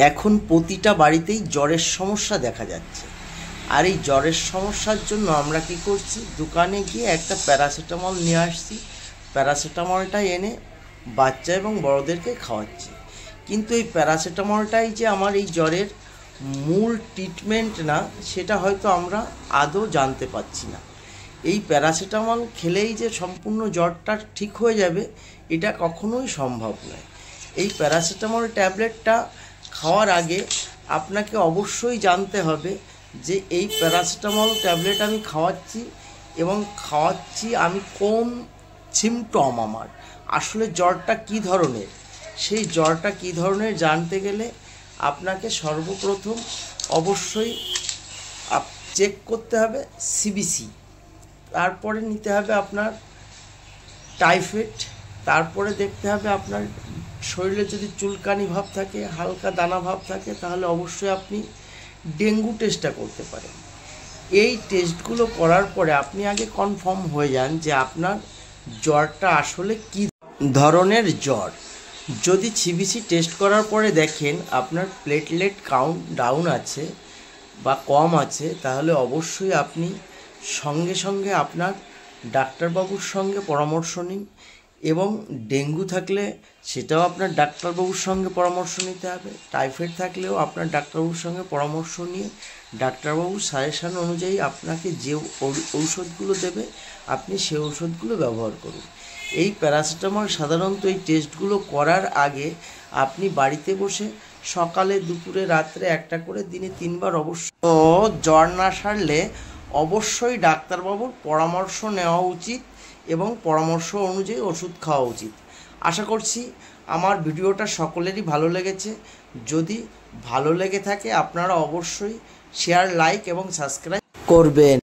এখন প্রতিটা বাড়িতেই জ্বরের সমস্যা দেখা যাচ্ছে। আর এই জ্বরের সমস্যার জন্য আমরা কি করছি, দোকানে গিয়ে একটা প্যারাসিটামল নিয়ে আসছি। প্যারাসিটামলটা এনে বাচ্চা এবং বড়োদেরকে খাওয়াচ্ছি। কিন্তু এই প্যারাসিটামলটাই যে আমার এই জ্বরের মূল ট্রিটমেন্ট না, সেটা হয়তো আমরা আদৌ জানতে পারছি না। এই প্যারাসিটামল খেলেই যে সম্পূর্ণ জ্বরটা ঠিক হয়ে যাবে, এটা কখনোই সম্ভব নয়। এই প্যারাসিটামল ট্যাবলেটটা খাওয়ার আগে আপনাকে অবশ্যই জানতে হবে যে এই প্যারাসিটামল ট্যাবলেট আমি খাওয়াচ্ছি আমি কোন সিমটম, আমার আসলে জ্বরটা কী ধরনের। সেই জ্বরটা কী ধরনের জানতে গেলে আপনাকে সর্বপ্রথম অবশ্যই চেক করতে হবে সিবিসি, তারপরে নিতে হবে আপনার টাইফয়েড, তারপরে দেখতে হবে আপনার শরীরে যদি চুলকানি ভাব থাকে, হালকা দানা ভাব থাকে, তাহলে অবশ্যই আপনি ডেঙ্গু টেস্টটা করতে পারেন। এই টেস্টগুলো করার পরে আপনি আগে কনফার্ম হয়ে যান যে আপনার জ্বরটা আসলে কী ধরনের জ্বর। যদি সিবিসি টেস্ট করার পরে দেখেন আপনার প্লেটলেট কাউন্ট ডাউন আছে বা কম আছে, তাহলে অবশ্যই আপনি সঙ্গে সঙ্গে আপনার ডাক্তারবাবুর সঙ্গে পরামর্শ নিন। এবং ডেঙ্গু থাকলে সেটাও আপনার ডাক্তারবাবুর সঙ্গে পরামর্শ নিতে হবে। টাইফয়েড থাকলেও আপনার ডাক্তারবাবুর সঙ্গে পরামর্শ নিয়ে ডাক্তারবাবুর সাজেশান অনুযায়ী আপনাকে যে ঔষধগুলো দেবে আপনি সেই ঔষধগুলো ব্যবহার করুন। এই প্যারাসিটামল সাধারণত এই টেস্টগুলো করার আগে আপনি বাড়িতে বসে সকালে, দুপুরে, রাত্রে একটা করে দিনে 3 বার অবশ্য জ্বর না সারলে অবশ্যই ডাক্তারবাবুর পরামর্শ নেওয়া উচিত এবং পরামর্শ অনুযায়ী ওষুধ খাওয়া উচিত। আশা করছি আমার ভিডিওটা সকলেরই ভালো লেগেছে। যদি ভালো লেগে থাকে আপনারা অবশ্যই শেয়ার, লাইক এবং সাবস্ক্রাইব করবেন।